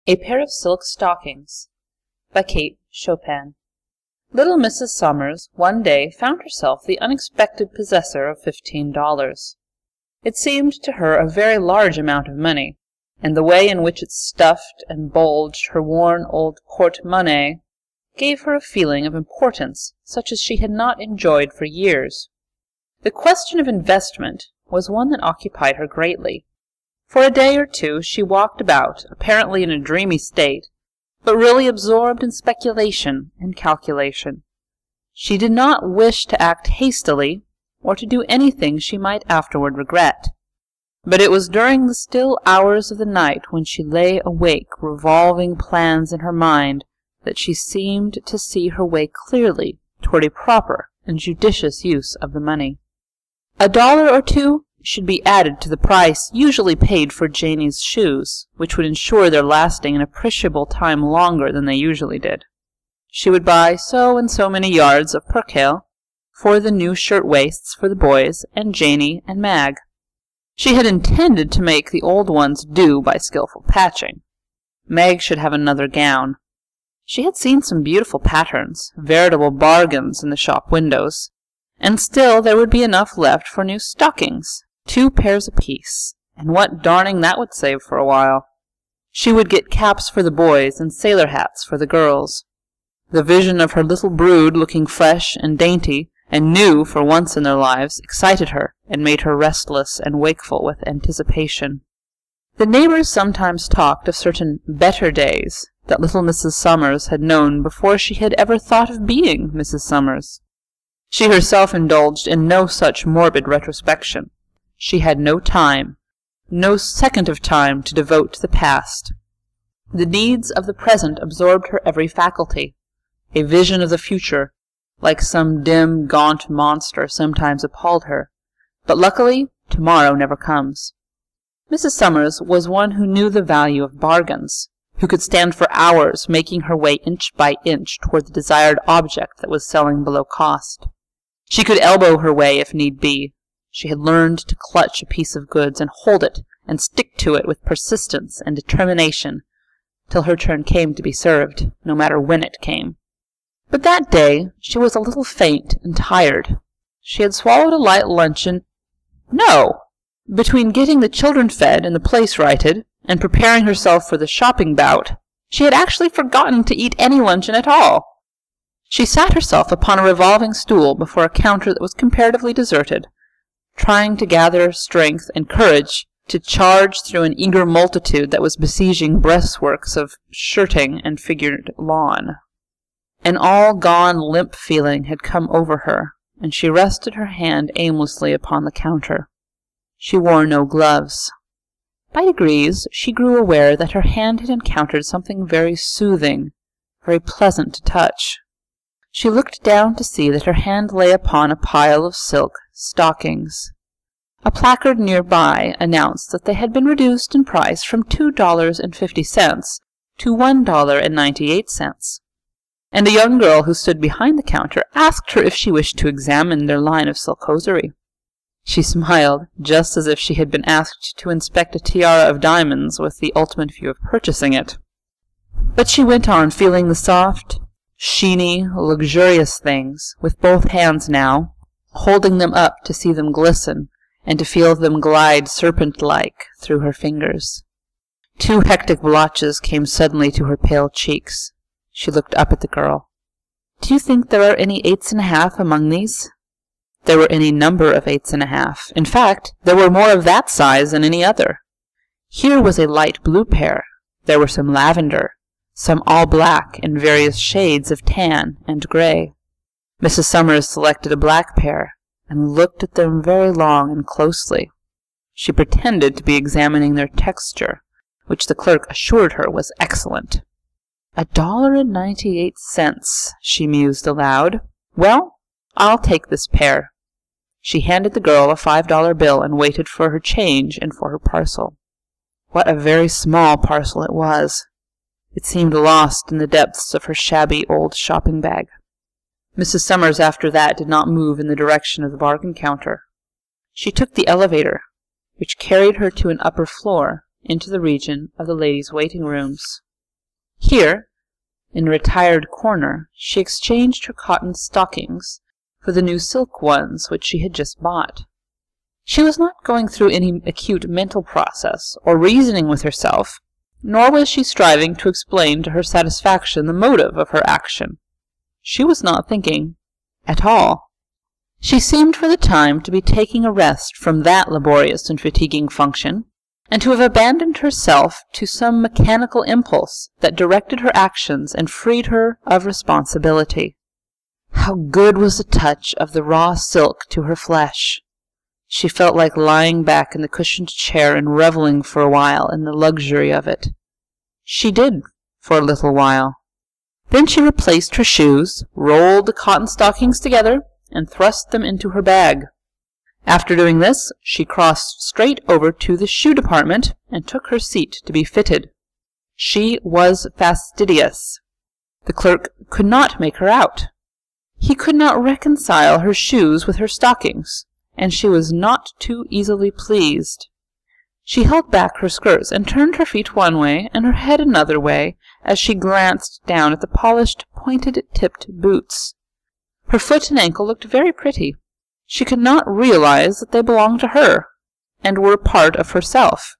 A Pair of Silk Stockings by Chopin. Little Mrs. Summers one day found herself the unexpected possessor of $15. It seemed to her a very large amount of money, and the way in which it stuffed and bulged her worn old porte-monnaie gave her a feeling of importance such as she had not enjoyed for years. The question of investment was one that occupied her greatly. For a day or two she walked about, apparently in a dreamy state, but really absorbed in speculation and calculation. She did not wish to act hastily, or to do anything she might afterward regret. But it was during the still hours of the night, when she lay awake revolving plans in her mind, that she seemed to see her way clearly toward a proper and judicious use of the money. $1 or $2 should be added to the price usually paid for Janie's shoes, which would ensure their lasting an appreciable time longer than they usually did. She would buy so and so many yards of percale for the new shirt-waists for the boys and Janie and Mag. She had intended to make the old ones do by skillful patching. Mag should have another gown. She had seen some beautiful patterns, veritable bargains in the shop windows, and still there would be enough left for new stockings. 2 pairs apiece, and what darning that would save for a while. She would get caps for the boys and sailor hats for the girls. The vision of her little brood looking fresh and dainty and new for once in their lives excited her and made her restless and wakeful with anticipation. The neighbors sometimes talked of certain better days that little Mrs. Summers had known before she had ever thought of being Mrs. Summers. She herself indulged in no such morbid retrospection. She had no time, no second of time to devote to the past. The needs of the present absorbed her every faculty. A vision of the future, like some dim, gaunt monster, sometimes appalled her. But luckily, tomorrow never comes. Mrs. Summers was one who knew the value of bargains, who could stand for hours making her way inch by inch toward the desired object that was selling below cost. She could elbow her way if need be. She had learned to clutch a piece of goods and hold it and stick to it with persistence and determination till her turn came to be served, no matter when it came. But that day she was a little faint and tired. She had swallowed a light luncheon. No! Between getting the children fed and the place righted, and preparing herself for the shopping bout, she had actually forgotten to eat any luncheon at all. She sat herself upon a revolving stool before a counter that was comparatively deserted, trying to gather strength and courage to charge through an eager multitude that was besieging breastworks of shirting and figured lawn. An all-gone limp feeling had come over her, and she rested her hand aimlessly upon the counter. She wore no gloves. By degrees she grew aware that her hand had encountered something very soothing, very pleasant to touch. She looked down to see that her hand lay upon a pile of silk stockings. A placard nearby announced that they had been reduced in price from $2.50 to $1.98, and a young girl who stood behind the counter asked her if she wished to examine their line of silk hosiery. She smiled, just as if she had been asked to inspect a tiara of diamonds with the ultimate view of purchasing it. But she went on feeling the soft, sheeny, luxurious things with both hands now, holding them up to see them glisten and to feel them glide serpent-like through her fingers. 2 hectic blotches came suddenly to her pale cheeks. She looked up at the girl. "Do you think there are any 8½ among these?" There were any number of 8½. In fact, there were more of that size than any other. Here was a light blue pair. There were some lavender, some all black in various shades of tan and gray. Mrs. Summers selected a black pair, and looked at them very long and closely. She pretended to be examining their texture, which the clerk assured her was excellent. $1.98, she mused aloud. Well, I'll take this pair. She handed the girl a $5 bill and waited for her change and for her parcel. What a very small parcel it was! It seemed lost in the depths of her shabby old shopping bag. Mrs. Summers after that did not move in the direction of the bargain counter. She took the elevator, which carried her to an upper floor, into the region of the ladies' waiting rooms. Here, in a retired corner, she exchanged her cotton stockings for the new silk ones which she had just bought. She was not going through any acute mental process or reasoning with herself, nor was she striving to explain to her satisfaction the motive of her action. She was not thinking at all. She seemed for the time to be taking a rest from that laborious and fatiguing function, and to have abandoned herself to some mechanical impulse that directed her actions and freed her of responsibility. How good was the touch of the raw silk to her flesh! She felt like lying back in the cushioned chair and reveling for a while in the luxury of it. She did for a little while. Then she replaced her shoes, rolled the cotton stockings together, and thrust them into her bag. After doing this, she crossed straight over to the shoe department and took her seat to be fitted. She was fastidious. The clerk could not make her out. He could not reconcile her shoes with her stockings, and she was not too easily pleased. She held back her skirts and turned her feet one way and her head another way as she glanced down at the polished, pointed-tipped boots. Her foot and ankle looked very pretty. She could not realize that they belonged to her, and were part of herself.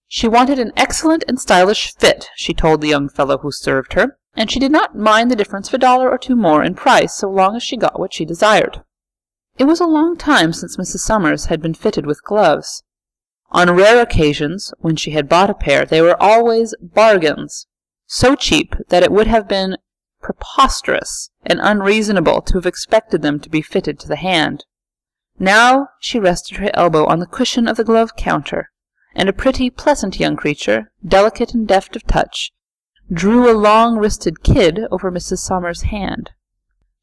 She wanted an excellent and stylish fit, she told the young fellow who served her, and she did not mind the difference of $1 or $2 more in price so long as she got what she desired. It was a long time since Mrs. Summers had been fitted with gloves. On rare occasions, when she had bought a pair, they were always bargains, so cheap that it would have been preposterous and unreasonable to have expected them to be fitted to the hand. Now she rested her elbow on the cushion of the glove counter, and a pretty, pleasant young creature, delicate and deft of touch, drew a long-wristed kid over Mrs. Summers' hand.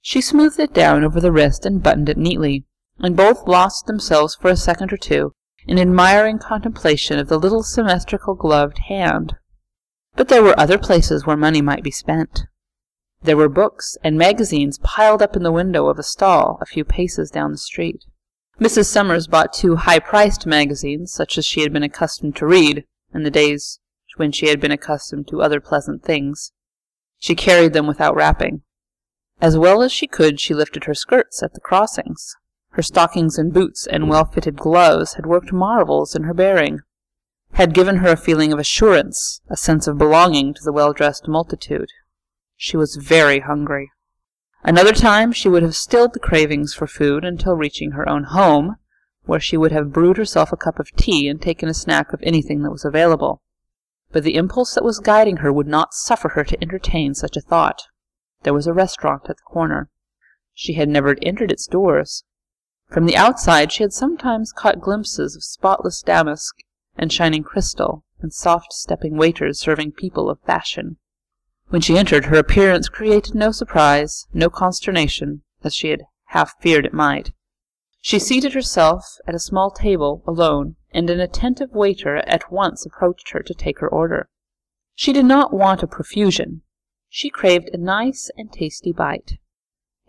She smoothed it down over the wrist and buttoned it neatly, and both lost themselves for a second or two in admiring contemplation of the little symmetrical gloved hand. But there were other places where money might be spent. There were books and magazines piled up in the window of a stall a few paces down the street. Mrs. Summers bought 2 high-priced magazines, such as she had been accustomed to read in the days when she had been accustomed to other pleasant things. She carried them without wrapping. As well as she could, she lifted her skirts at the crossings. Her stockings and boots and well-fitted gloves had worked marvels in her bearing, had given her a feeling of assurance, a sense of belonging to the well-dressed multitude. She was very hungry. Another time she would have stilled the cravings for food until reaching her own home, where she would have brewed herself a cup of tea and taken a snack of anything that was available. But the impulse that was guiding her would not suffer her to entertain such a thought. There was a restaurant at the corner. She had never entered its doors. From the outside she had sometimes caught glimpses of spotless damask and shining crystal, and soft-stepping waiters serving people of fashion. When she entered, her appearance created no surprise, no consternation, as she had half feared it might. She seated herself at a small table alone, and an attentive waiter at once approached her to take her order. She did not want a profusion. She craved a nice and tasty bite.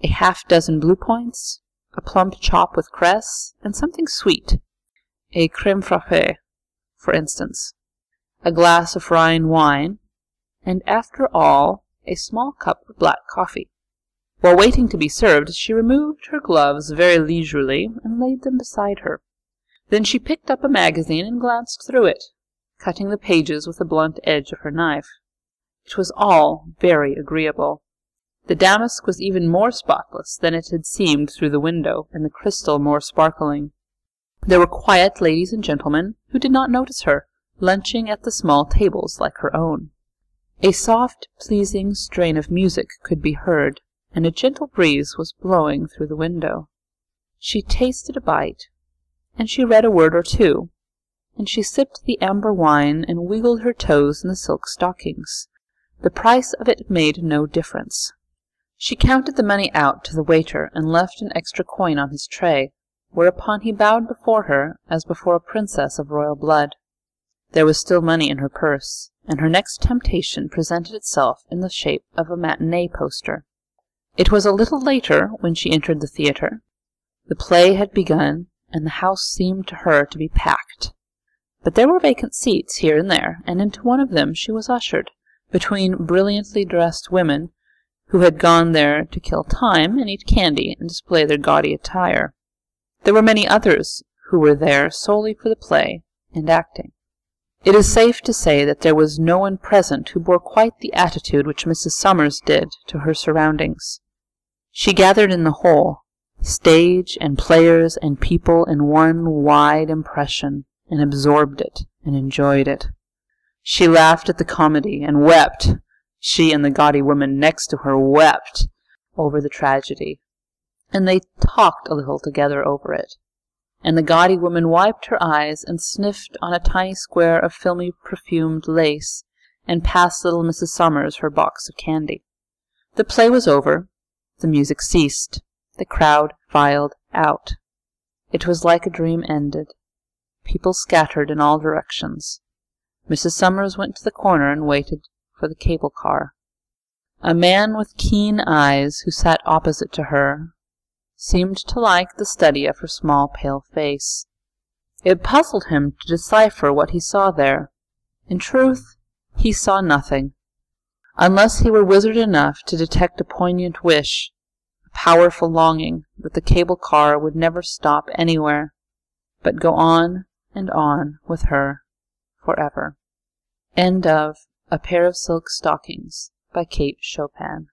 A half-dozen blue points, a plump chop with cress, and something sweet, a crème frappée, for instance, a glass of Rhine wine, and after all, a small cup of black coffee. While waiting to be served, she removed her gloves very leisurely and laid them beside her. Then she picked up a magazine and glanced through it, cutting the pages with the blunt edge of her knife. It was all very agreeable. The damask was even more spotless than it had seemed through the window, and the crystal more sparkling. There were quiet ladies and gentlemen who did not notice her, lunching at the small tables like her own. A soft, pleasing strain of music could be heard, and a gentle breeze was blowing through the window. She tasted a bite, and she read a word or two, and she sipped the amber wine and wiggled her toes in the silk stockings. The price of it made no difference. She counted the money out to the waiter and left an extra coin on his tray, whereupon he bowed before her as before a princess of royal blood. There was still money in her purse, and her next temptation presented itself in the shape of a matinee poster. It was a little later when she entered the theatre. The play had begun, and the house seemed to her to be packed. But there were vacant seats here and there, and into one of them she was ushered, between brilliantly dressed women who had gone there to kill time and eat candy and display their gaudy attire. There were many others who were there solely for the play and acting. It is safe to say that there was no one present who bore quite the attitude which Mrs. Summers did to her surroundings. She gathered in the whole, stage and players and people, in one wide impression, and absorbed it and enjoyed it. She laughed at the comedy and wept. She and the gaudy woman next to her wept over the tragedy, and they talked a little together over it. And the gaudy woman wiped her eyes and sniffed on a tiny square of filmy perfumed lace, and passed little Mrs. Summers her box of candy. The play was over. The music ceased. The crowd filed out. It was like a dream ended. People scattered in all directions. Mrs. Summers went to the corner and waited for the cable car. A man with keen eyes, who sat opposite to her, seemed to like the study of her small pale face. It puzzled him to decipher what he saw there. In truth, he saw nothing, unless he were wizard enough to detect a poignant wish, a powerful longing that the cable car would never stop anywhere, but go on and on with her forever. End of A Pair of Silk Stockings by Chopin.